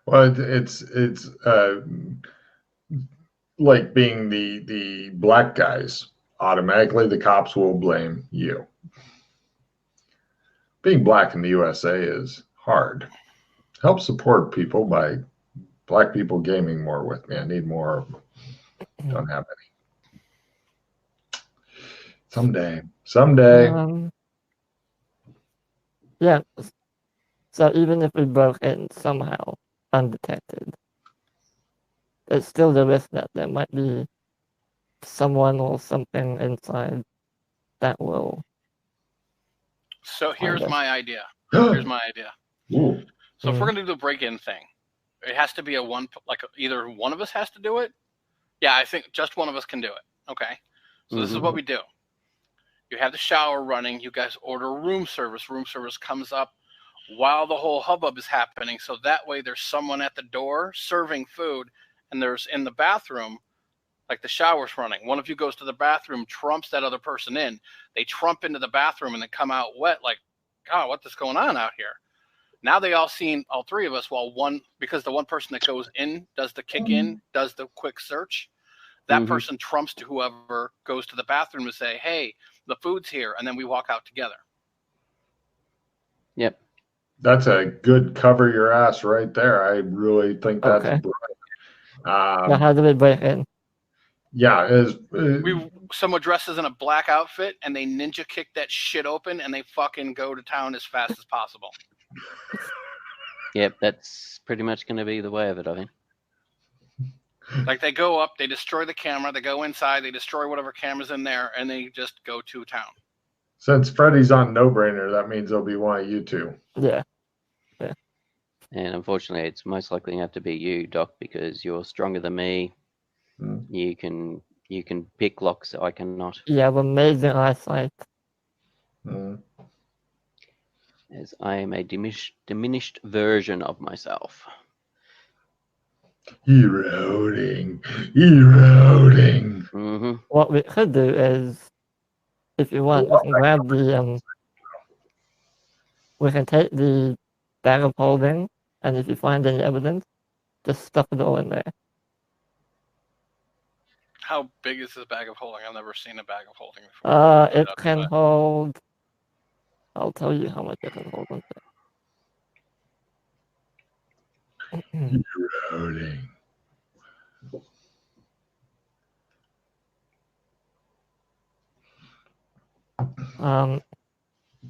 Well, it's like being the black guys. Automatically, the cops will blame you. Being black in the USA is hard. Help support people by black people gaming more with me. I need more of them. Don't have any. Someday. Someday. Yeah. So even if we broke in somehow undetected, there's still the risk that there might be someone or something inside that will. So here's Kinda. my idea. Here's my idea. Ooh. So if we're gonna do the break-in thing, it has to be a one. Like either one of us has to do it. Yeah, I think just one of us can do it. Okay. So this is what we do. You have the shower running. You guys order room service. Room service comes up while the whole hubbub is happening. So that way there's someone at the door serving food, and there's in the bathroom, like the shower's running. One of you goes to the bathroom, trumps that other person in. They trump into the bathroom and then come out wet, like, God, what's going on out here? Now they all seen all three of us while because the one person that goes in does the kick in, does the quick search. That person trumps to whoever goes to the bathroom to say, hey, the food's here, and then we walk out together. Yep. That's a good cover your ass right there. I really think that's brilliant. Now how do we break in? Yeah, someone dresses in a black outfit and they ninja kick that shit open and they fucking go to town as fast as possible. Yep, that's pretty much going to be the way of it, I think. Like they go up, they destroy the camera, they go inside, they destroy whatever camera's in there, and they just go to town. Since Freddy's on No Brainer, that means it'll be one of you two. Yeah. And unfortunately, it's most likely going to have to be you, Doc, because you're stronger than me. You can pick locks, I cannot. You have amazing eyesight. As I am a diminished version of myself. Eroding. What we could do is, if you want, we can grab we can take the bag of holding, and if you find any evidence, just stuff it all in there. How big is this bag of holding? I've never seen a bag of holding before. It can hold. I'll tell you how much it can hold. Eroding.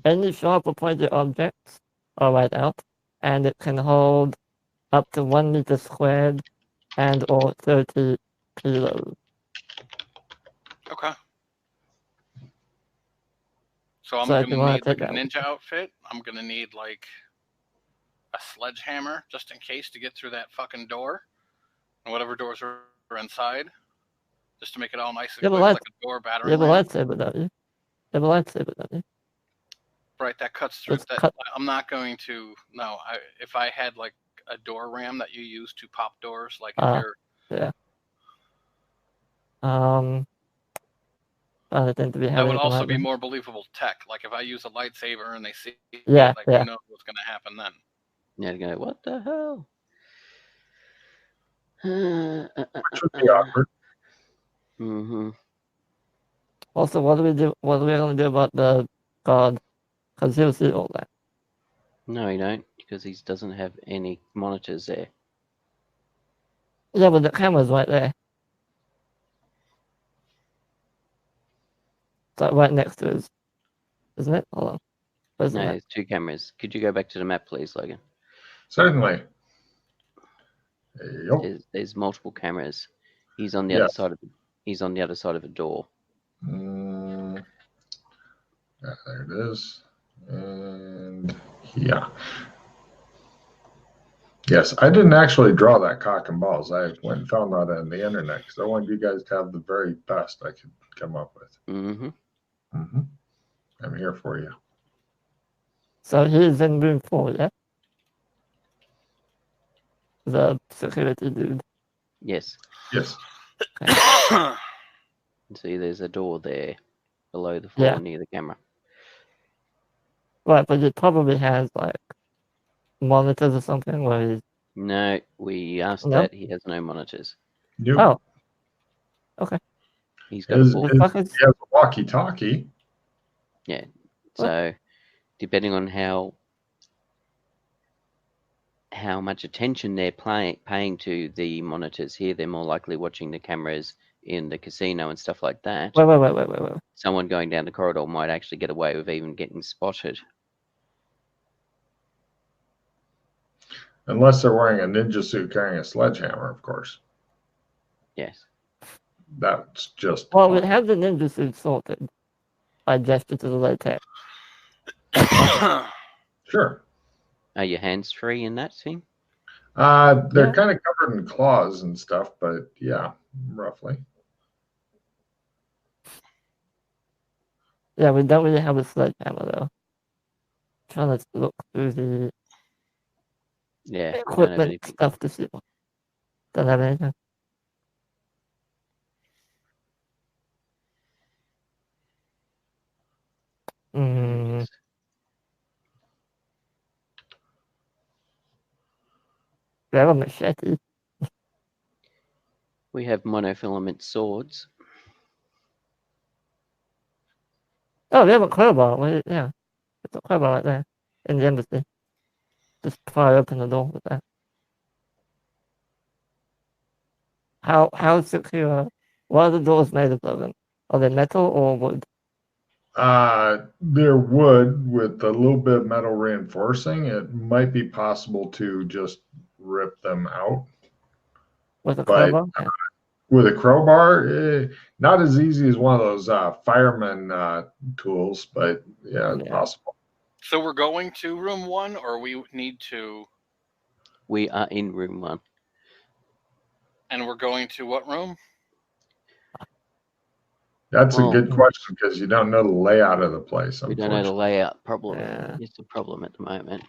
Any sharp or pointed objects are right out, and it can hold up to 1 meter squared and or 30 kilos. Okay. So I'm going to need like a ninja outfit. I'm going to need like a sledgehammer just in case to get through that fucking door. And whatever doors are inside. Just to make it all nice and quick, like a door battery. You have a lightsaber, don't you? You have a lightsaber, don't you? Right, that cuts through. I'm not going to... No, if I had like a door ram that you use to pop doors, like if you're... Yeah. That would also be more believable tech. Like if I use a lightsaber and they see, who knows what's going to happen then. Yeah, they're going to go, what the hell? Which would be awkward. Also, what are we going to do about the guard? Because he'll see all that. No, he don't, because he doesn't have any monitors there. Yeah, but the camera's right there. It's like right next to his, isn't it? Hold on. No, there's two cameras. Could you go back to the map, please, Logan? Certainly. Yep. There's multiple cameras. He's on the other side of. He's on the other side of a door. Yeah, there it is. And yeah. Yes, I didn't actually draw that cock and balls. I went and found that on the internet because I wanted you guys to have the very best I could come up with. I'm here for you. So he's in room 4, yeah? The security dude. Yes. Yes. See, there's a door there below the floor near the camera. Right, but it probably has like monitors or something where he's No, we asked No? that. He has no monitors. Nope. Oh. Okay. He's got His, a The his- fuck he is... has a walkie-talkie. Yeah. What? So, depending on how much attention they're paying to the monitors here, they're more likely watching the cameras in the casino and stuff like that. Wait. Someone going down the corridor might actually get away with even getting spotted. Unless they're wearing a ninja suit carrying a sledgehammer, of course. Yes. That's just Well, we fine. have the ninja suit sorted. I gestured to the latex. That's fine. Sure. Are your hands free in that thing? They're Yeah. kind of covered in claws and stuff, but yeah, roughly. Yeah, we don't really have a sledgehammer though. Trying to look through the Yeah, we don't have equipment anything. stuff to see. Don't have anything. Mm, we have a machete. We have monofilament swords. Oh, we have a crowbar. Yeah, there's a crowbar right there in the embassy. Just pry open the door with that. How secure? What are the doors made of, Logan? Are they metal or wood? They're wood with a little bit of metal reinforcing. It might be possible to just rip them out. With a But crowbar? Yeah. with a crowbar, not as easy as one of those fireman tools, but yeah, it's possible. So we're going to room 1, or we need to, We are in room 1. and we're going to what room? That's a Well, good question because you don't know the layout of the place. we don't know the Unfortunately, layout. Problem. Yeah. It's a problem at the moment.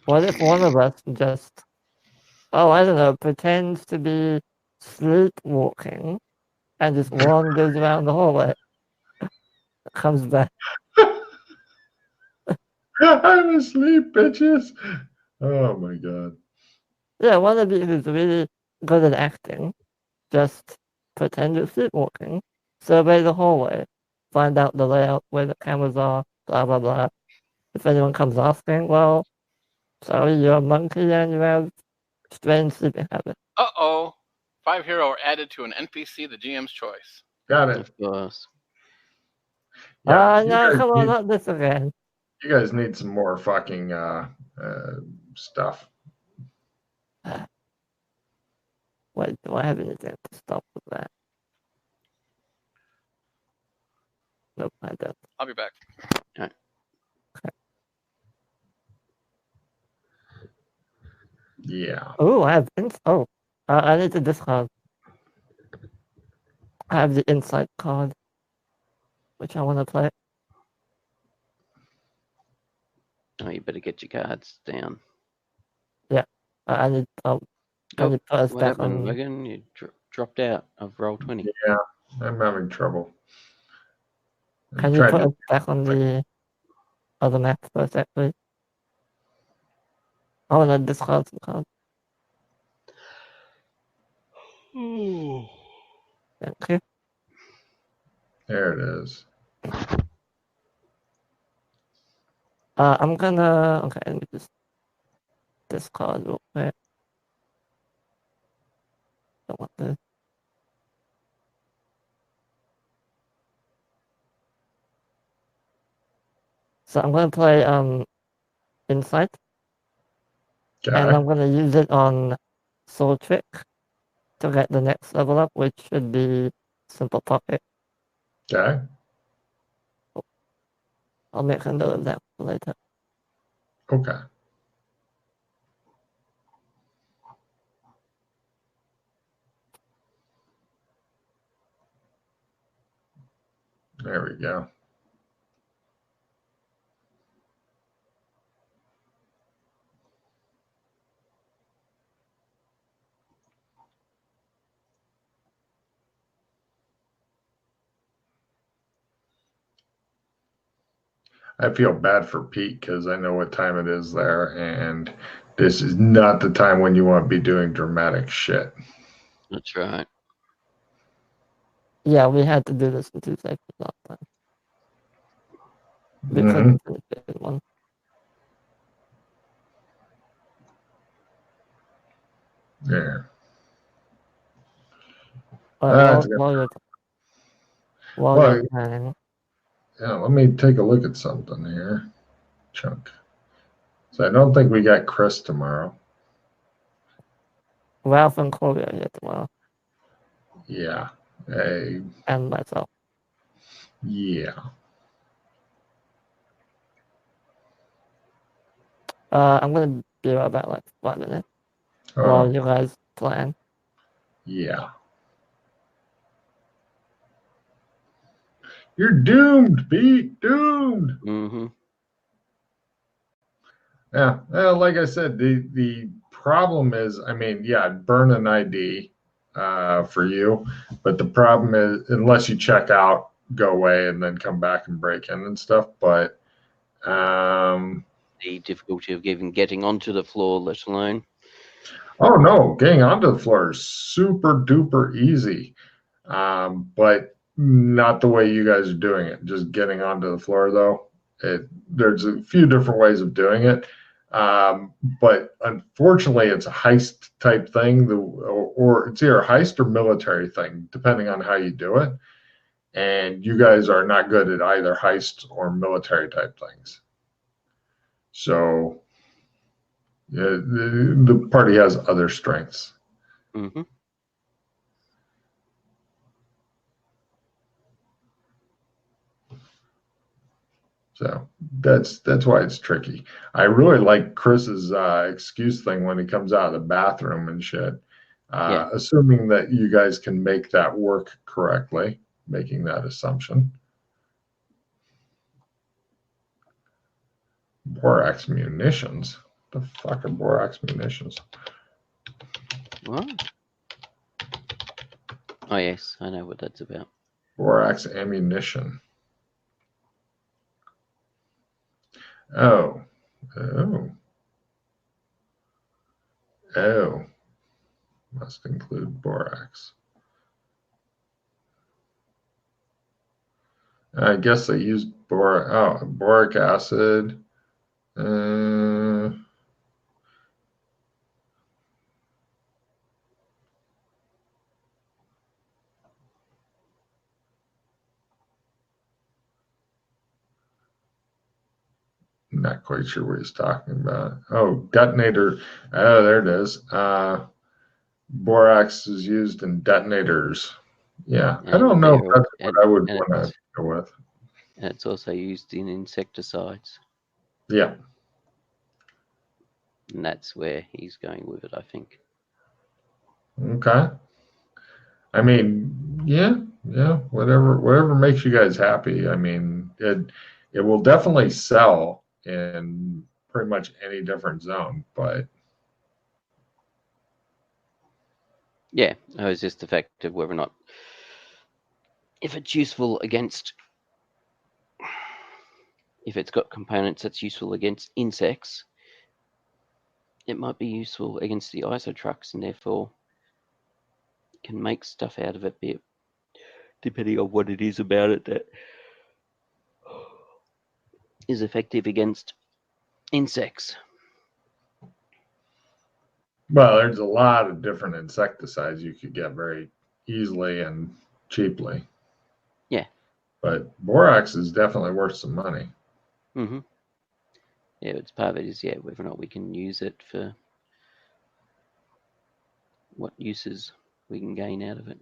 What if one of us just, I don't know, pretends to be sleepwalking and just wanders around the hallway, comes back? I'm asleep, bitches. Oh my god. Yeah, one of you who's really good at acting, just pretend you're sleepwalking, survey the hallway, find out the layout, where the cameras are, blah, blah, blah. If anyone comes asking, well, sorry, you're a monkey and you have strange sleeping habits. Uh-oh. 5 hero added to an NPC, the GM's choice. Got it. Of course. Yeah, No, come on, not this again. you guys need some more fucking stuff. Wait, do I have anything to stop with that? Nope, I don't. I'll be back. Yeah. Oh, I have I need to discard. I have the insight card, which I want to play. Oh, you better get your cards down. I need. I need to put us What back happened, on. Logan? You dropped out of Roll20. Yeah, I'm having trouble. Can you put us back on the other map for a sec, please? I want to discard some cards. Thank you. There it is. I'm gonna. Okay, let me just discard real quick. Don't want this. So I'm gonna play Insight, and Okay. I'm gonna use it on Soul Trick to get the next level up, which should be Simple Pocket. Okay. I'll make a note of that for later. Okay. There we go. I feel bad for Pete because I know what time it is there, and this is not the time when you want to be doing dramatic shit. That's right. Yeah, we had to do this in 2 seconds last time. We Mhm. couldn't finish it in one. Yeah. All right, That's good. while Well, you're planning, yeah, let me take a look at something here. Chunk. So I don't think we got Chris tomorrow. Ralph and Chloe are here tomorrow, Yeah. Hey, and myself. yeah. I'm gonna be right back like 5 minutes Oh, while you guys plan. yeah. You're doomed, Pete. Doomed. Mm-hmm. Yeah. Well, like I said, the problem is, I mean, yeah, burn an ID for you, but the problem is, unless you check out, go away, and then come back and break in and stuff. But The difficulty of even getting onto the floor, let alone. oh no, getting onto the floor is super duper easy, but not the way you guys are doing it. Just getting onto the floor, though, there's a few different ways of doing it. But unfortunately, it's a heist type thing, or it's either a heist or military thing, depending on how you do it. And you guys are not good at either heist or military type things. So the party has other strengths. Mm-hmm. So that's why it's tricky. I really like Chris's excuse thing when he comes out of the bathroom and shit. Yeah. Assuming that you guys can make that work correctly, making that assumption. Borax munitions. The fuck are borax munitions? What? Oh yes, I know what that's about. Borax ammunition. Oh. Oh. Oh. Must include borax. I guess they use boric acid. Not quite sure what he's talking about. Oh, detonator. Oh, there it is. Borax is used in detonators. Yeah, I don't know if that's what I would want to go with. And it's also used in insecticides. Yeah. And that's where he's going with it, I think. Okay. I mean, yeah, whatever makes you guys happy. I mean, it will definitely sell in pretty much any different zone, but yeah, it was just the fact of whether or not, if it's useful against, if it's got components that's useful against insects, it might be useful against the ISO trucks, and therefore can make stuff out of it, depending on what it is about it that is effective against insects. well, there's a lot of different insecticides you could get very easily and cheaply. Yeah. But borax is definitely worth some money. Mm-hmm. Yeah, it's part of it is, whether or not we can use it for what uses we can gain out of it.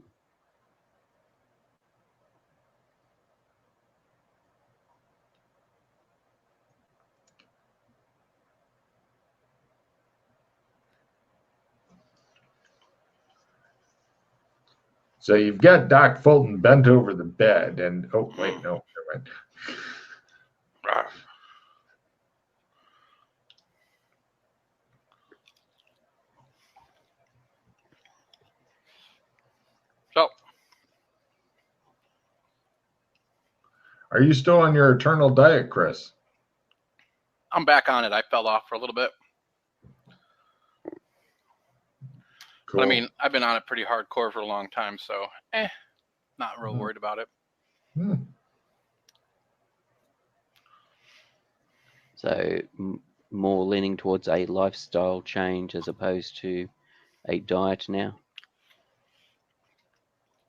So you've got Doc Fulton bent over the bed, and oh wait, no, never mind. So, Are you still on your eternal diet, Chris? I'm back on it. I fell off for a little bit. Cool. But I mean, I've been on it pretty hardcore for a long time, so not real worried about it. So more leaning towards a lifestyle change as opposed to a diet now.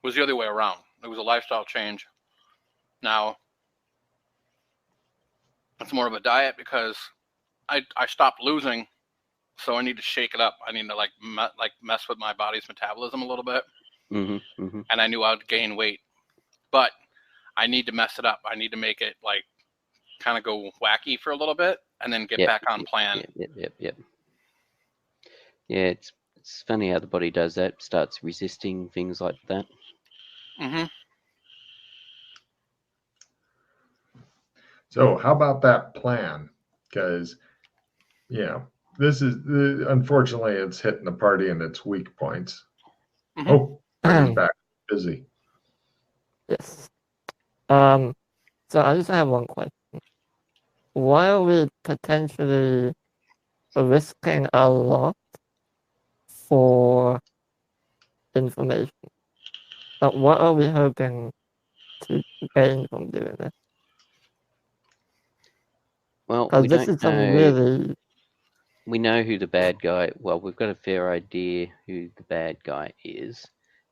It was the other way around. It was a lifestyle change. Now it's more of a diet because I stopped losing, so I need to shake it up. I need to like mess with my body's metabolism a little bit. And I knew I would gain weight, but I need to mess it up. I need to make it like kind of go wacky for a little bit and then get back on plan. Yep. Yeah, it's funny how the body does that, starts resisting things like that. So how about that plan? Because, you know, this is, unfortunately, it's hitting the party in its weak points. Oh, he's back. Busy. Yes. So I just have one question. Why are we potentially risking a lot for information? But what are we hoping to gain from doing this? Well, Because we this don't is some know. really... We know who the bad guy. Well, we've got a fair idea who the bad guy is.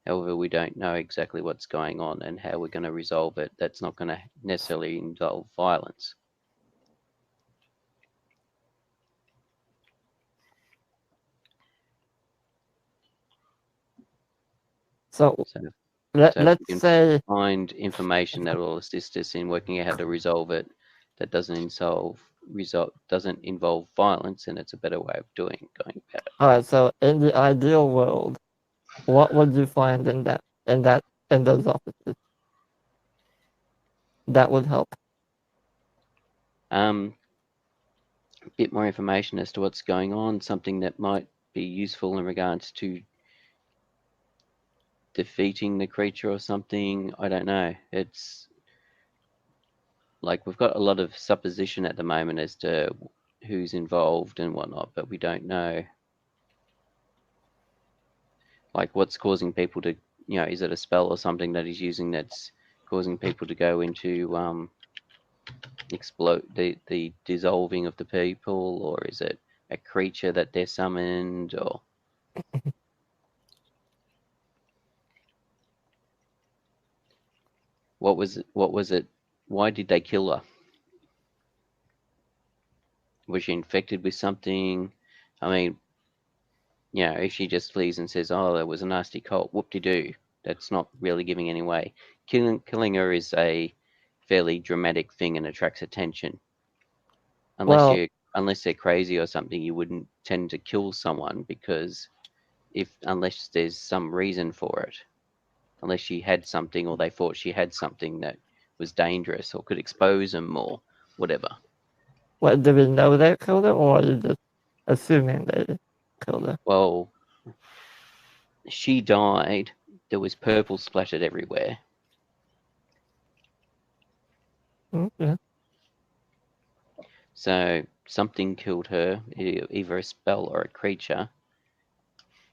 However, we don't know exactly what's going on and how we're going to resolve it. That's not going to necessarily involve violence. So let's say find information that will assist us in working out how to resolve it. That doesn't involve violence, and it's a better way of going about it. All right. So in the ideal world, what would you find in those offices that would help? A bit more information as to what's going on, something that might be useful in regards to defeating the creature or something. I don't know. It's like we've got a lot of supposition at the moment as to who's involved and whatnot, but we don't know like what's causing people to, is it a spell or something that he's using that's causing people to go into explode the dissolving of the people, or is it a creature that they're summoned, or what was it? Why did they kill her? Was she infected with something? I mean, if she just flees and says, "Oh, there was a nasty cult," whoop-de-doo, that's not really giving any way. Killing her is a fairly dramatic thing and attracts attention. Unless they're crazy or something, you wouldn't tend to kill someone because unless there's some reason for it. Unless she had something, or they thought she had something that was dangerous or could expose them or whatever. What, do we know they killed her, or are you just assuming they killed her? Well, she died. There was purple splattered everywhere. Okay. So something killed her, either a spell or a creature.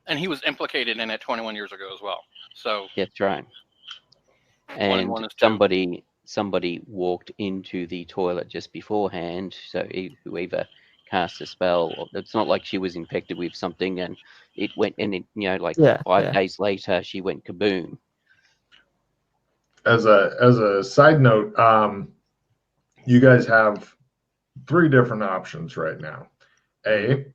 And he was implicated in it 21 years ago as well. So that's right. And somebody walked into the toilet just beforehand. So whoever cast a spell, it's not like she was infected with something and it went, and it, 5 days later she went kaboom. As a side note, you guys have 3 different options right now. A,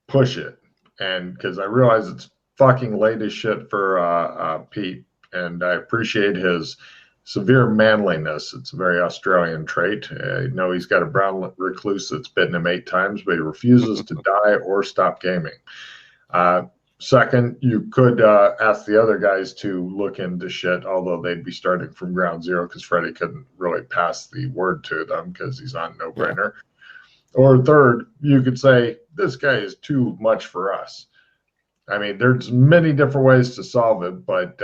push it, and because I realize it's fucking late as shit for Pete, and I appreciate his severe manliness. It's a very Australian trait. I know he's got a brown recluse that's bitten him 8 times, but he refuses to die or stop gaming. Second, you could ask the other guys to look into shit, although they'd be starting from ground zero because Freddie couldn't really pass the word to them because he's on No Brainer. Or third, you could say, this guy is too much for us. I mean, there's many different ways to solve it, but,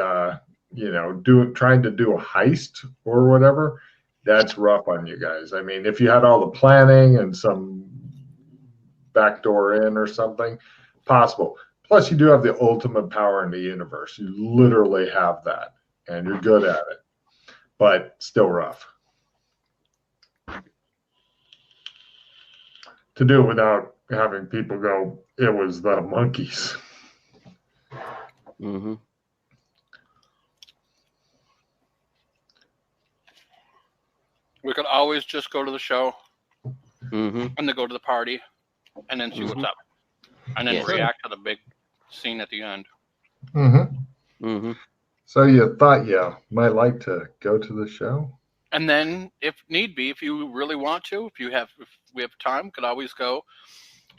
trying to do a heist or whatever That's rough on you guys. I mean, if you had all the planning and some backdoor in or something, possible. Plus, you do have the ultimate power in the universe. You literally have that, and you're good at it, but still rough. To do it without having people go, it was the monkeys. Mm-hmm. We could always just go to the show Mm-hmm. and then go to the party and then see what's up. And then Yes. react to the big scene at the end. Mm-hmm. Mm-hmm. So you thought you might like to go to the show? And then, if need be, if you really want to, if we have time, could always go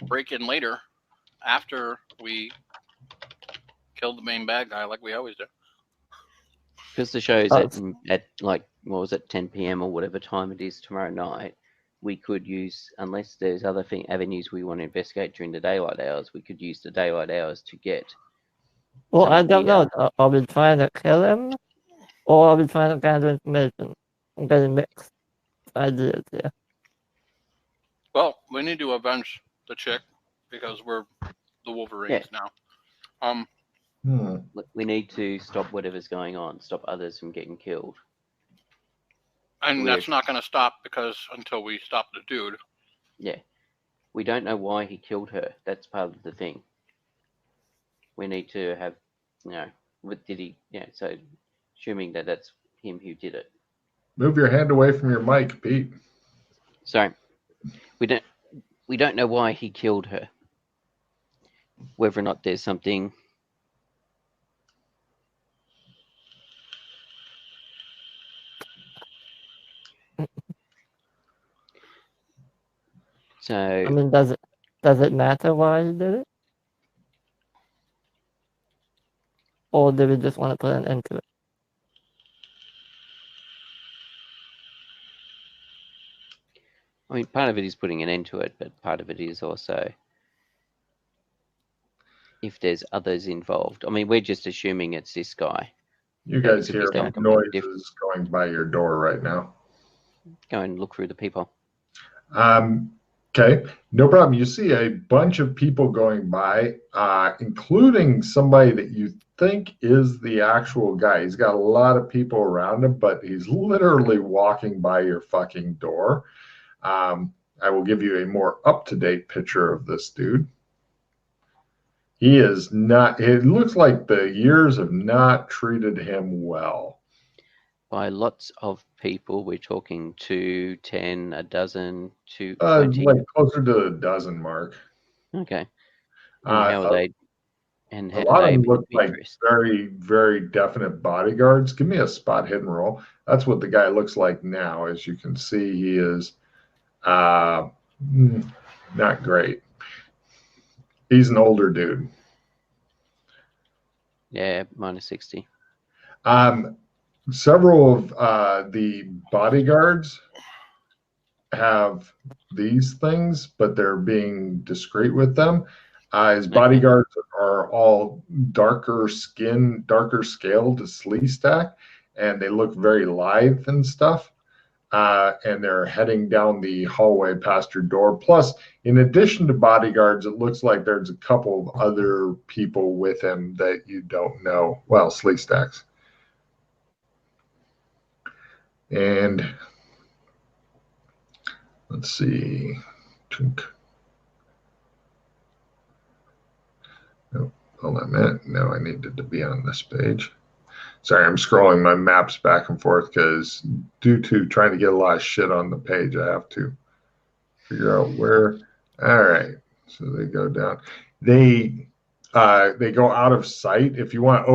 break in later after we kill the main bad guy, like we always do. Because the show's Oh, at like, what was it, 10 p.m. or whatever time it is tomorrow night, we could use, unless there's other avenues we want to investigate during the daylight hours, we could use the daylight hours to get. well, some I of don't the, know. Are we trying to kill him, or are we trying to gather information? I'm getting mixed ideas here. Well, we need to avenge the chick because we're the Wolverines now. We need to stop whatever's going on, stop others from getting killed. And that's not going to stop until we stop the dude. Yeah. We don't know why he killed her. That's part of the thing. We need to have, what did he, so assuming that that's him who did it. Move your hand away from your mic, Pete. So we don't know why he killed her. Whether or not there's something. So I mean, does it matter why he did it, or do we just want to put an end to it? I mean, part of it is putting an end to it, but part of it is also if there's others involved. I mean, we're just assuming it's this guy. You guys could be hear something noises going by your door right now. Go and look through the people. Okay, no problem. You see a bunch of people going by, including somebody that you think is the actual guy. He's got a lot of people around him, but he's literally walking by your fucking door. I will give you a more up-to-date picture of this dude. He is not, it looks like the years have not treated him well. By lots of people, we're talking 2, 10, a dozen, 20. Like closer to the dozen mark. Okay. And how are they? And a lot of them look like very, very definite bodyguards. Give me a spot hidden roll. That's what the guy looks like now. As you can see, he is not great. He's an older dude. Yeah, minus 60. Several of the bodyguards have these things, but they're being discreet with them. His bodyguards are all darker skin, darker scaled to Sleestack, and they look very lithe and stuff. And they're heading down the hallway past your door. Plus, in addition to bodyguards, it looks like there's a couple of other people with him that you don't know. Well, Sleestacks. And let's see. Oh, hold on a minute. No, I needed to be on this page. Sorry, I'm scrolling my maps back and forth because due to trying to get a lot of shit on the page, I have to figure out where. All right, so they go down. They go out of sight. If you want,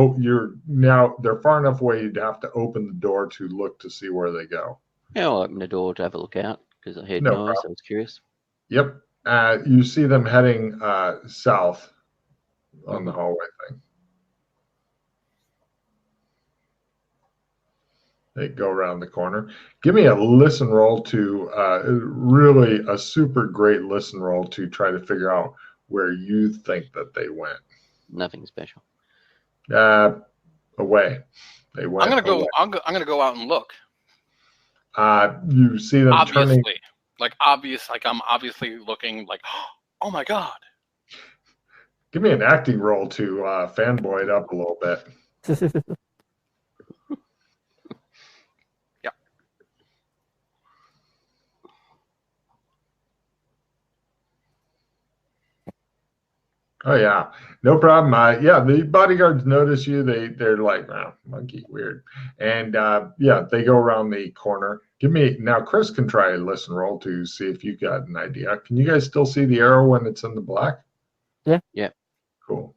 they're far enough away you'd have to open the door to look to see where they go. Yeah, I'll open the door to have a look out because I heard No noise. problem. I was curious. Yep. You see them heading south on the hallway thing. They go around the corner. Give me a listen roll to really a super great listen roll to try to figure out where you think that they went. Nothing special. Away. They went. I'm gonna go out and look. You see them turning. Obviously. Like I'm obviously looking like, oh my God. Give me an acting role to fanboy it up a little bit. Yeah. Oh yeah, no problem. Yeah, the bodyguards notice you. They're like, oh, monkey, weird, and yeah, they go around the corner. Give me now. Chris can try a listen roll to see if you got an idea. Can you guys still see the arrow when it's in the black? Yeah. Yeah. Cool.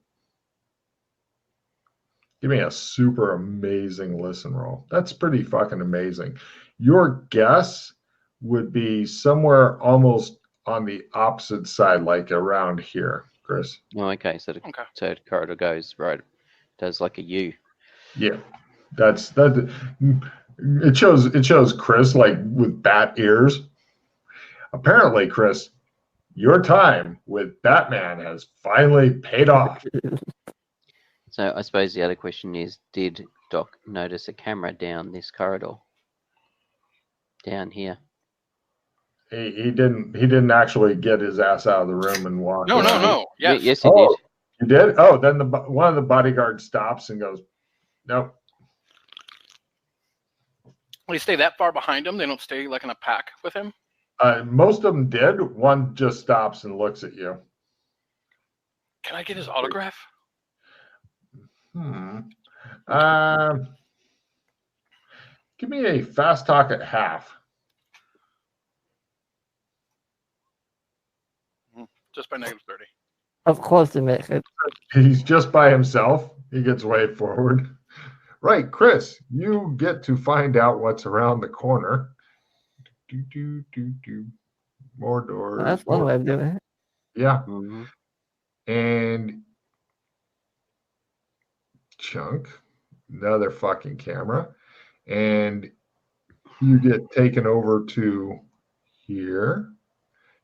Give me a super amazing listen roll. That's pretty fucking amazing. Your guess would be somewhere almost on the opposite side, like around here, Chris. Oh, okay. So the corridor goes right. Does like a U. Yeah, that's that. It shows Chris like with bat ears. Apparently, Chris, your time with Batman has finally paid off. So I suppose the other question is, did Doc notice a camera down this corridor? Down here. He didn't actually get his ass out of the room and walk. No. Yes. Yes, he did. You did? Oh, then one of the bodyguards stops and goes, nope. They stay that far behind him. They don't stay like in a pack with him. Most of them did. One just stops and looks at you. Can I get his autograph? Give me a fast talk at half. Just by -30. Of course he makes it. He's just by himself. He gets way forward. Right, Chris, you get to find out what's around the corner. More doors. That's one way of doing it. Yeah. Mm-hmm. And Chunk, another fucking camera. And you get taken over to here.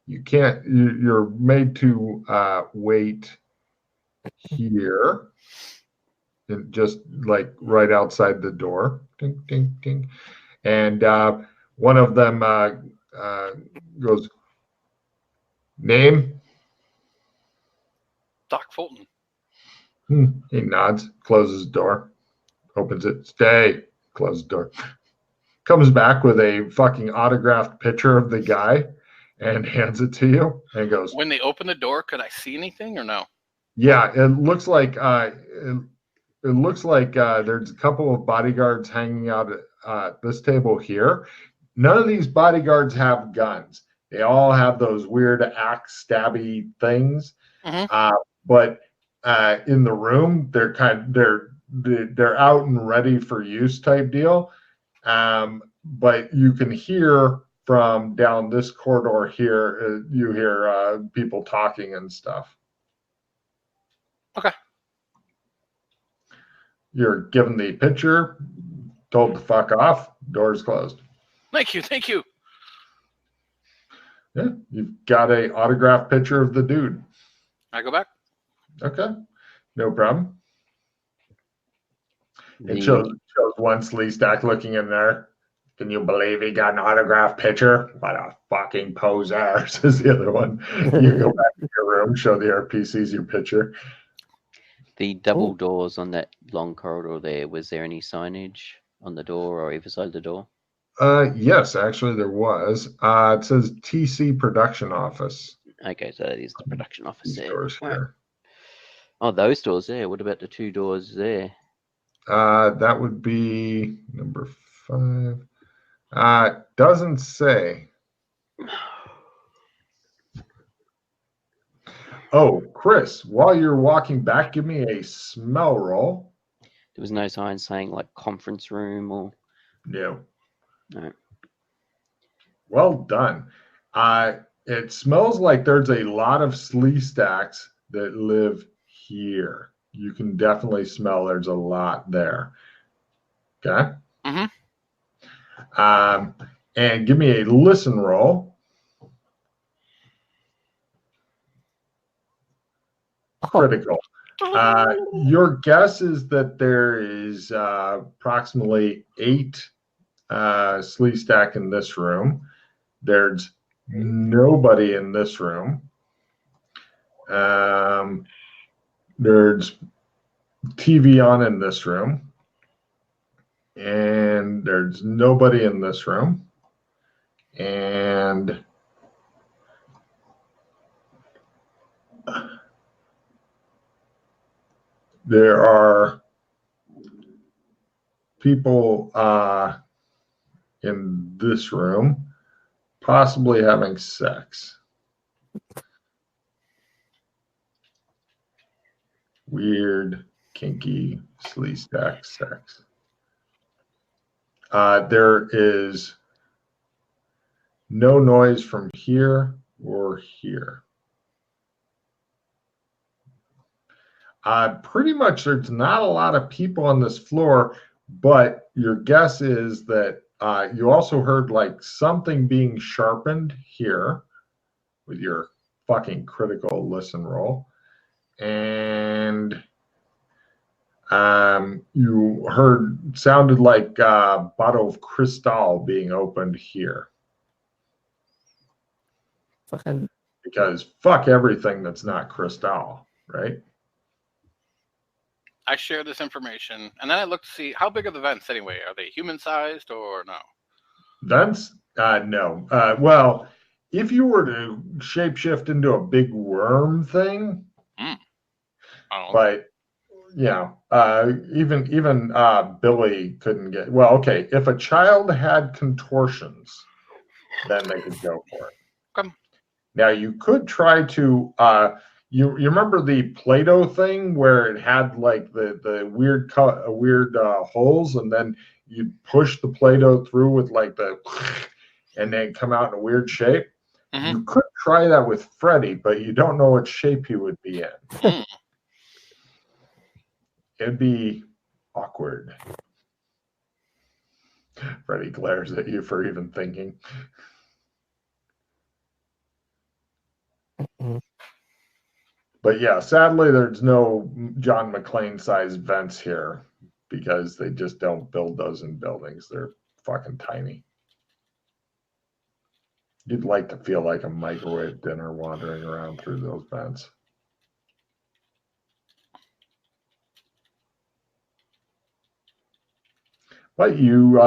You can't, you're made to wait here. And just like right outside the door. Ding, ding, ding. And one of them goes, name? Doc Fulton. He nods, closes the door, opens it, stay, closes the door. Comes back with a fucking autographed picture of the guy and hands it to you and goes, When they open the door, could I see anything or no? yeah, it looks like there's a couple of bodyguards hanging out at this table here. None of these bodyguards have guns. They all have those weird axe stabby things. Mm-hmm. But in the room, they're out and ready for use type deal. But you can hear from down this corridor here. You hear people talking and stuff. Okay. You're given the picture, told to fuck off, doors closed. Thank you. Yeah, you've got a autographed picture of the dude. I go back. Okay, no problem. It shows one Slee Stack looking in there. Can you believe he got an autographed picture? What a fucking poser, says the other one. You go back to your room, show the RPCs your picture. The double doors on that long corridor there, was there any signage on the door or either side of the door? Yes, actually there was. It says TC Production Office. Okay, so that is the production office there. Doors here. Oh, those doors there. What about the two doors there? That would be number 5. Doesn't say. Oh, Chris, while you're walking back, give me a smell roll. There was no sign saying like conference room or... No. No. Well done. It smells like there's a lot of Slee Stacks that live here. You can definitely smell there's a lot there. Okay? Mm-hmm. And give me a listen roll. Critical. Your guess is that there is approximately 8 Slee Stack in this room. There's nobody in this room. There's TV on in this room. And there's nobody in this room. And there are people in this room possibly having sex. Weird, kinky, Slee Stack sex. There is no noise from here or here. Pretty much there's not a lot of people on this floor, but your guess is that you also heard like something being sharpened here with your fucking critical listen roll. And you sounded like a bottle of Cristal being opened here. Fucking. Because fuck everything that's not Cristal, right? I share this information, and then I look to see how big are the vents anyway. Are they human-sized or no? Vents? No. Well, if you were to shapeshift into a big worm thing, but yeah, even Billy couldn't get. Well, okay, if a child had contortions, then they could go for it. Okay. Now you could try to. You remember the Play-Doh thing where it had like the weird holes, and then you push the Play-Doh through with like and then come out in a weird shape. Mm-hmm. You could try that with Freddy, but you don't know what shape he would be in. It'd be awkward. Freddy glares at you for even thinking. Mm-hmm. But yeah, sadly, there's no John McClane-sized vents here because they just don't build those in buildings. They're fucking tiny. You'd like to feel like a microwave dinner wandering around through those vents. But you,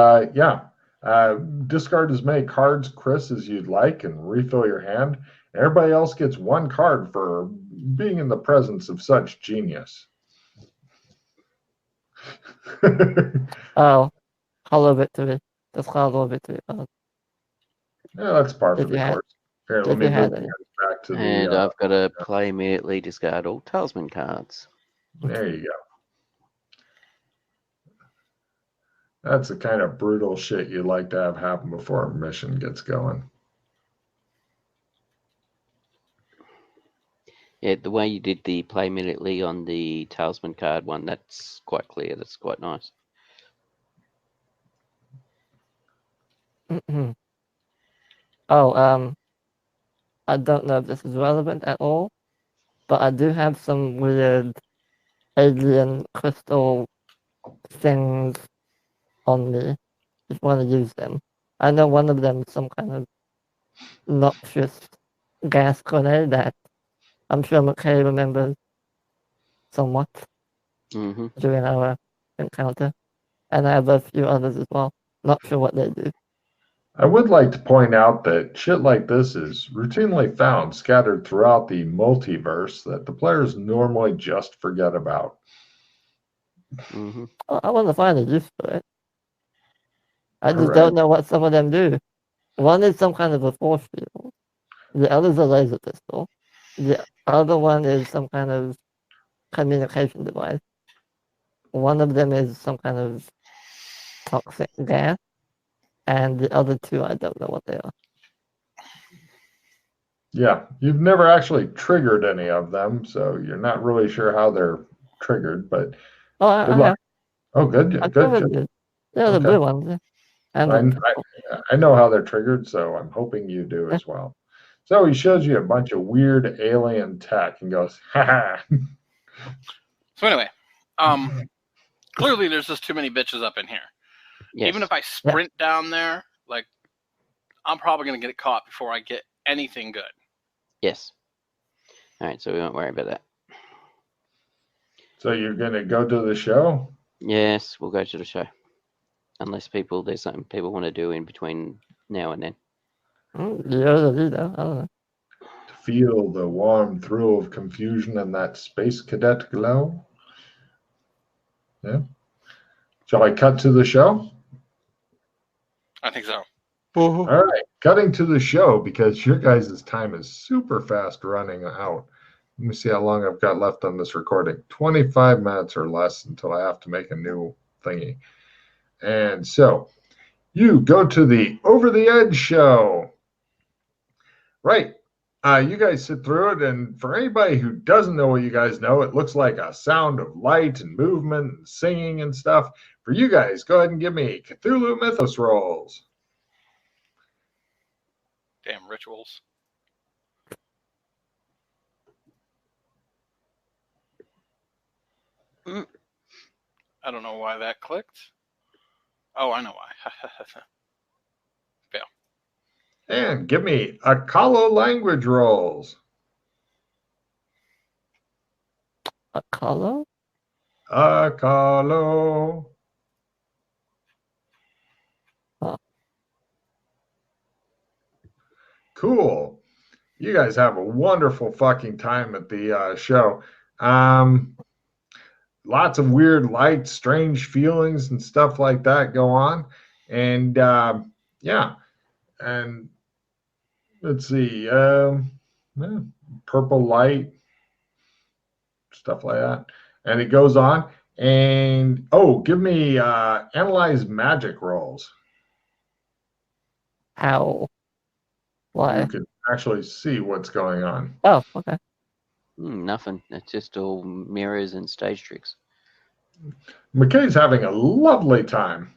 discard as many cards, Chris, as you'd like and refill your hand. Everybody else gets one card for being in the presence of such genius. Oh, hollow victory. That's hollow victory. Yeah, that's par for the course. Here, let me move back to the. And I've got to play immediately, discard all talisman cards. There you go. That's the kind of brutal shit you'd like to have happen before a mission gets going. Yeah, the way you did the play immediately on the talisman card one, that's quite clear. That's quite nice. Mm-hmm. Oh, I don't know if this is relevant at all, but I do have some weird alien crystal things on me. Just want to use them. I know one of them is some kind of noxious gas grenade that I'm sure McKay remembers somewhat during our encounter. And I have a few others as well. Not sure what they do. I would like to point out that shit like this is routinely found scattered throughout the multiverse that the players normally just forget about. I want to find a use for it. I just don't know what some of them do. One is some kind of a force field. The other is a laser pistol. The other one is some kind of communication device. One of them is some kind of toxic gas. And the other two, I don't know what they are. Yeah, you've never actually triggered any of them, so you're not really sure how they're triggered, but good luck. Oh, good. Good. Yeah, the blue ones. And I know how they're triggered, so I'm hoping you do as well. So he shows you a bunch of weird alien tech and goes, ha ha. So anyway, clearly there's just too many bitches up in here. Yes. Even if I sprint down there, like, I'm probably going to get caught before I get anything good. Yes. All right, so we won't worry about that. So you're going to go to the show? Yes, we'll go to the show. Unless there's something people want to do in between now and then. Yeah, I don't know. To feel the warm thrill of confusion and that space cadet glow? Yeah. Shall I cut to the show? I think so. All right, cutting to the show because your guys' time is super fast running out. Let me see how long I've got left on this recording. 25 minutes or less until I have to make a new thingy. And so you go to the Over the Edge show. Right. You guys sit through it, and for anybody who doesn't know what you guys know, it looks like a sound of light and movement and singing and stuff. For you guys, go ahead and give me Cthulhu Mythos rolls. Damn rituals. I don't know why that clicked. Oh, I know why. Fail. And give me Akalo language rolls. Akalo? Akalo. Huh. Cool. You guys have a wonderful fucking time at the show. Lots of weird lights, strange feelings, and stuff like that go on. And yeah. And let's see. Purple light, stuff like that. And it goes on. And give me analyze magic rolls. How? Why? You can actually see what's going on. Oh, okay. Nothing. It's just all mirrors and stage tricks. McKay's having a lovely time.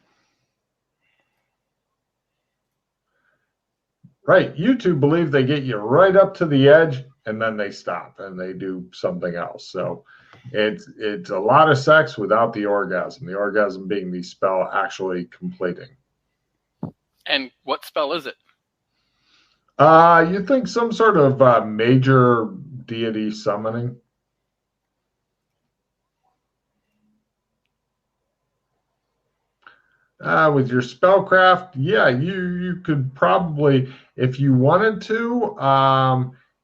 Right. You two believe they get you right up to the edge and then they stop and they do something else. So it's a lot of sex without the orgasm being the spell actually completing. And what spell is it? You think some sort of major deity summoning? With your spellcraft, yeah, you could probably, if you wanted to,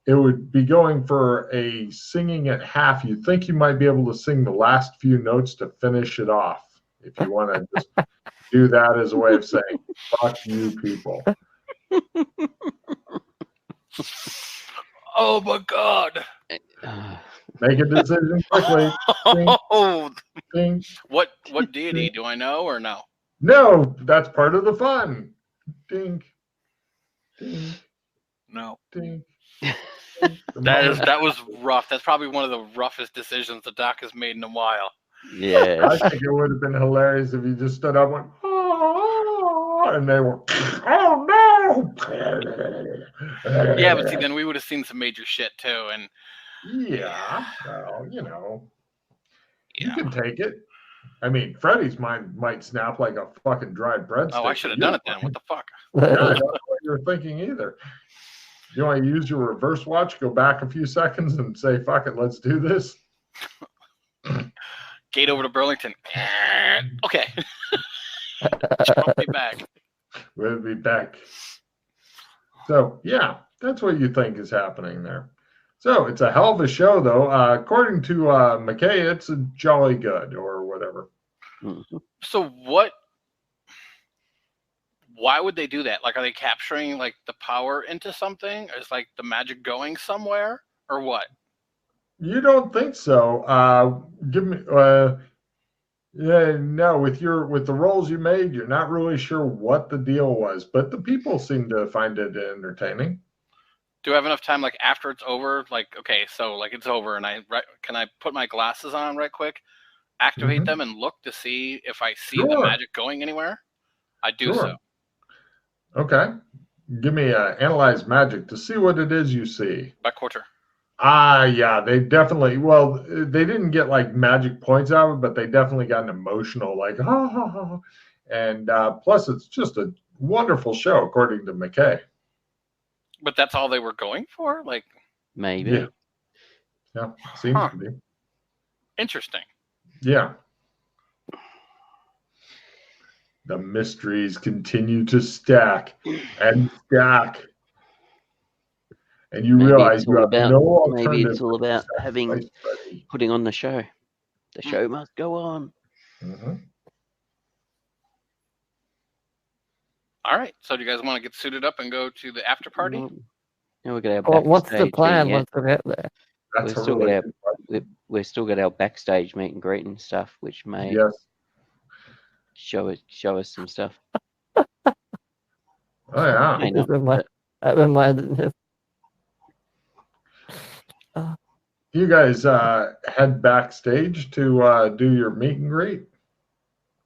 it would be going for a singing at half. You think you might be able to sing the last few notes to finish it off. If you want to just do that as a way of saying, fuck you people. Oh my God. Make a decision quickly. Ding, Oh, ding. what deity do I know or no? No, that's part of the fun. Ding, ding, No. ding. That was rough. That's probably one of the roughest decisions the doc has made in a while. Yeah. I think it would have been hilarious if you just stood up and went, oh, and they were, oh no. Yeah, but see, then we would have seen some major shit too, and yeah, well, you yeah. can take it. I mean, Freddy's mind might snap like a fucking dried breadstick. Oh, I should have done it then. What the fuck? Yeah, I don't know what you were thinking either. You want to use your reverse watch, go back a few seconds and say, fuck it, let's do this? Gate over to Burlington. Okay. Jump me back. We'll be back. So, yeah, that's what you think is happening there. So, it's a hell of a show, though. According to McKay, it's a jolly good or whatever. So why would they do that? Like, are they capturing like the power into something? Is like the magic going somewhere or what? You don't think so? Give me, yeah, no. With the rolls you made, you're not really sure what the deal was, but the people seem to find it entertaining. Do I have enough time, like after it's over? Like, okay, so like it's over, and can I put my glasses on right quick, activate them, and look to see if I see the magic going anywhere? I do so. Okay. Give me analyze magic to see what it is you see. By quarter. Yeah, they definitely, well, they didn't get like magic points out of it, but they definitely got an emotional, like, ha, ha, ha. And plus, it's just a wonderful show, according to McKay. But that's all they were going for? Like, Maybe. Yeah. Yeah, seems to be. Interesting. Yeah. The mysteries continue to stack and stack. And you Maybe realize it's you all have about- no Maybe alternative. it's all about to having sacrifice Freddy. putting on the show. The show must go on. Mhm. All right. So do you guys want to get suited up and go to the after party? Now we got our Well, what's the backstage plan meeting, yeah. once we get there? That's We're a still really gonna good question. We've still got our backstage meet and greet and stuff, which may Yes. show us some stuff. Oh, yeah. May not. That reminded me. You guys head backstage to do your meet and greet.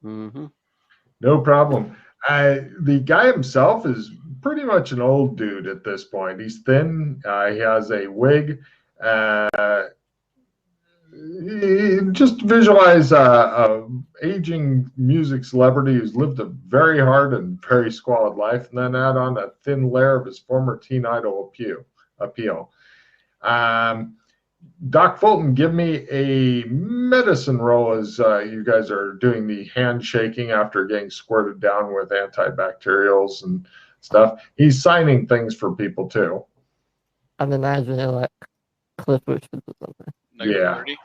Mm-hmm. No problem. The guy himself is pretty much an old dude at this point. He's thin. He has a wig. Just visualize a aging music celebrity who's lived a very hard and very squalid life, and then add on a thin layer of his former teen idol appeal. Doc Fulton, give me a medicine roll as you guys are doing the handshaking after getting squirted down with antibacterials and stuff. He's signing things for people too. I'm imagining like Cliff Richard or something. Yeah. 30?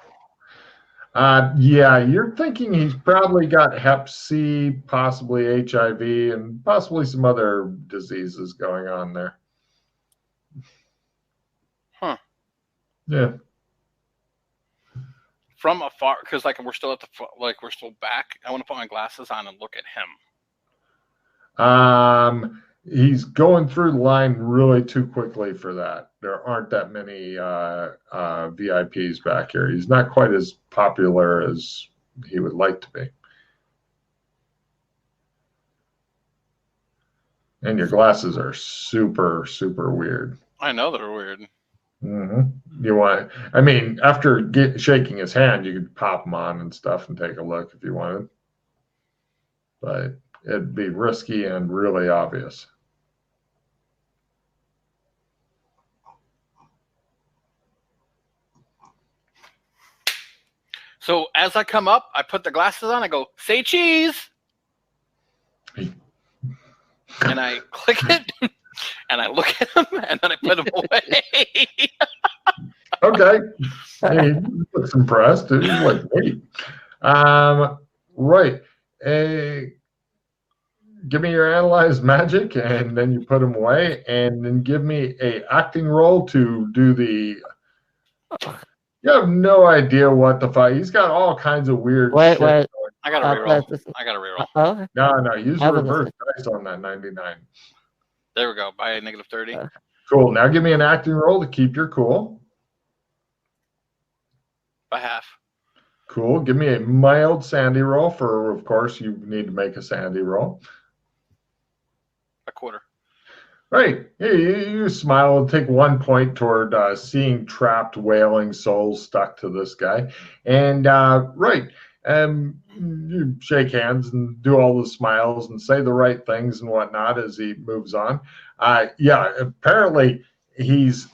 Yeah, you're thinking he's probably got Hep C, possibly HIV, and possibly some other diseases going on there. Huh. Yeah. From afar, because like we're still we're still back. I want to put my glasses on and look at him. He's going through the line really too quickly for that. There aren't that many VIPs back here. He's not quite as popular as he would like to be. And your glasses are super, super weird. I know they're weird. Mm-hmm. You want? I mean, after shaking his hand, you could pop them on and stuff and take a look if you wanted. But it'd be risky and really obvious. So as I come up, I put the glasses on. I go, "Say cheese," and I click it, and I look at him, and then I put him away. Okay. He looks impressed. He's like, hey. Right. Give me your analyze magic, and then you put him away, and then give me a acting roll to do the. You have no idea what the fight. He's got all kinds of weird shit. Wait. I got to reroll. I got to reroll. Okay. No. Use the reverse dice on that 99. There we go. By a negative 30. Cool. Now give me an acting roll to keep your cool. By half. Cool. Give me a mild sandy roll for, of course, you need to make a sandy roll. A quarter. Right. You smile and take 1 point toward seeing trapped, wailing souls stuck to this guy. And right. You shake hands and do all the smiles and say the right things and whatnot as he moves on. Yeah, apparently he's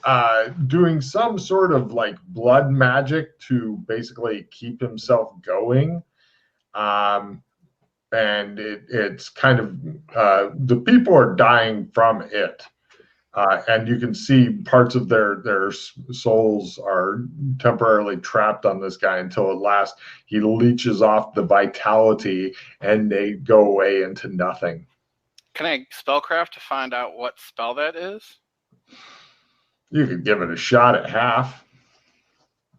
doing some sort of like blood magic to basically keep himself going. And it's kind of the people are dying from it. And you can see parts of their souls are temporarily trapped on this guy until at last he leeches off the vitality and they go away into nothing. Can I spellcraft to find out what spell that is? You could give it a shot at half.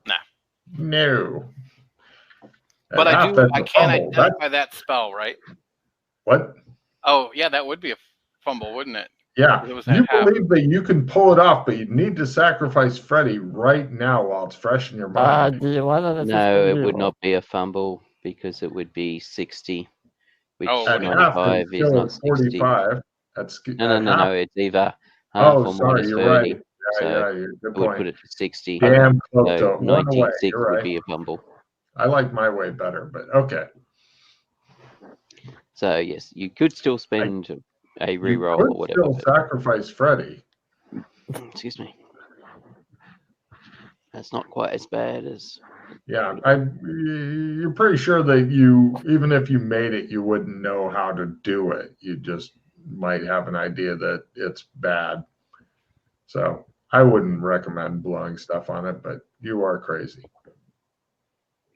Nah. No. But I can't identify that spell, right? What? Oh, yeah, that would be a fumble, wouldn't it? Yeah, you believe that you can pull it off, but you need to sacrifice Freddy right now while it's fresh in your mind. Do you want to? No, it would not be a fumble because it would be 60, which 95 is not 60. 45. That's no. It's either half or minus 30. Right. So good it would point. put it to 60. Damn close so to 96 would be a fumble. I like my way better, but okay. So yes, you could still spend a You reroll could or whatever. still sacrifice Freddy. Excuse me. That's not quite as bad as. Yeah, you're pretty sure that you, even if you made it, you wouldn't know how to do it. You just might have an idea that it's bad. So I wouldn't recommend blowing stuff on it, but you are crazy.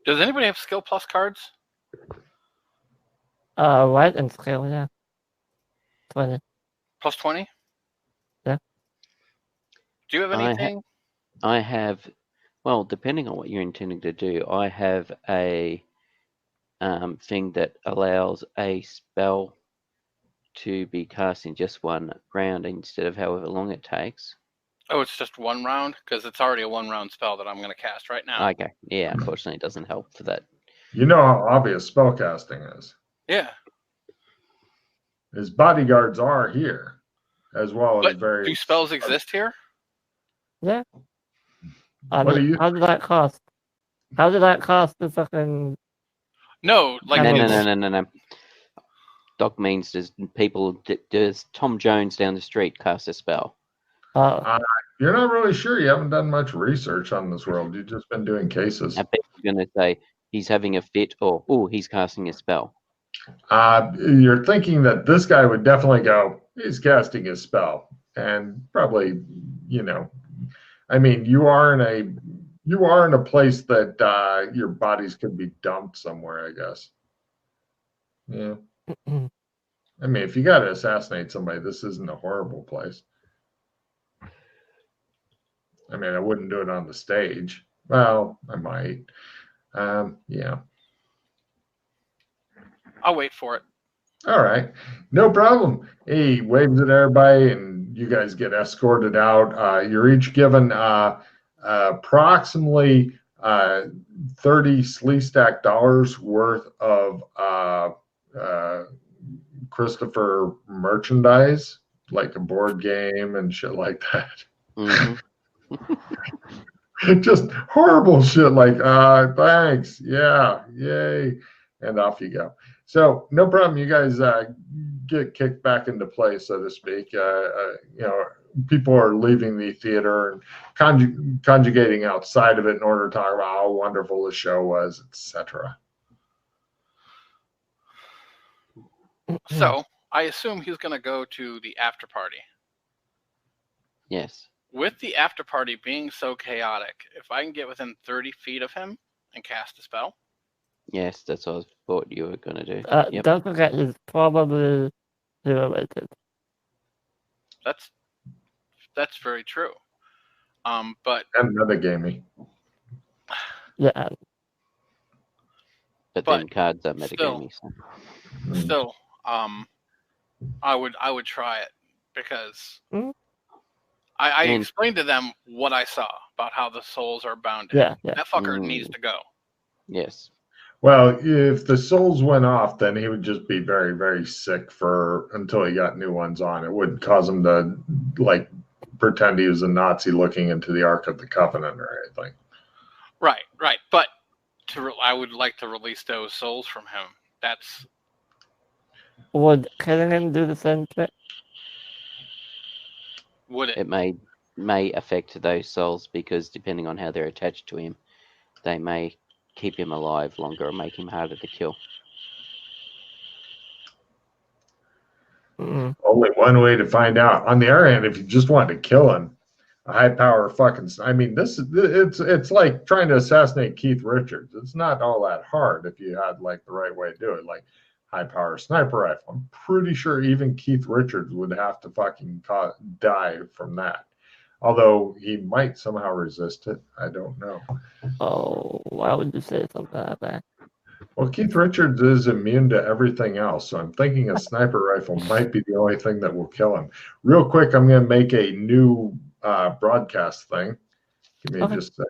Does anybody have skill plus cards? Right and skill, yeah. 20. Plus 20? Yeah. Do you have anything? I have, well, depending on what you're intending to do, I have a thing that allows a spell to be cast in just one round instead of however long it takes. Oh, it's just 1 round? Because it's already a 1-round spell that I'm going to cast right now. Okay, yeah, unfortunately it doesn't help for that. You know how obvious spellcasting is. Yeah. His bodyguards are here, as well as But various. do spells exist here? Yeah. I What mean, do you? how did that cost? How did that cost the fucking... No, like No. Doc means does Tom Jones down the street cast a spell? You're not really sure. You haven't done much research on this world. You've just been doing cases. I bet you're going to say he's having a fit or, oh, he's casting a spell. You're thinking that this guy would definitely go, he's casting a spell. And probably, I mean, you are in a place that your bodies could be dumped somewhere, I guess. Yeah. I mean, if you got to assassinate somebody, this isn't a horrible place. I mean, I wouldn't do it on the stage. Well, I might. Yeah. I'll wait for it. All right. No problem. He waves at everybody, and you guys get escorted out. You're each given approximately 30 Sleestack dollars worth of Christopher merchandise, like a board game and shit like that. Mm-hmm. Just horrible shit like, thanks. Yeah. Yay. And off you go. So no problem. You guys get kicked back into place, so to speak. People are leaving the theater and conjugating outside of it in order to talk about how wonderful the show was, etc. So I assume he's going to go to the after party. Yes. With the after party being so chaotic, if I can get within 30 feet of him and cast a spell. Yes, that's what I thought you were going to do. Yep. Don't forget, he's probably related. That's very true. But And another gamey. Yeah. But then cards are metagaming. Still, I would try it because I explained to them what I saw about how the souls are bounded. Yeah. That fucker needs to go. Yes. Well, if the souls went off, then he would just be very, very sick until he got new ones on. It wouldn't cause him to pretend he was a Nazi looking into the Ark of the Covenant or anything. Right. But I would like to release those souls from him. Would killing him do the same trick? Would it? It may affect those souls because depending on how they're attached to him, they may keep him alive longer or make him harder to kill. Only one way to find out. On the other hand, if you just wanted to kill him, a high power it's like trying to assassinate Keith Richards. It's not all that hard if you had the right way to do it. Like high power sniper rifle. I'm pretty sure even Keith Richards would have to fucking die from that. Although he might somehow resist it. I don't know. Oh, why would you say something like that? Well, Keith Richards is immune to everything else, so I'm thinking a sniper rifle might be the only thing that will kill him. Real quick, I'm going to make a new broadcast thing. Give me just a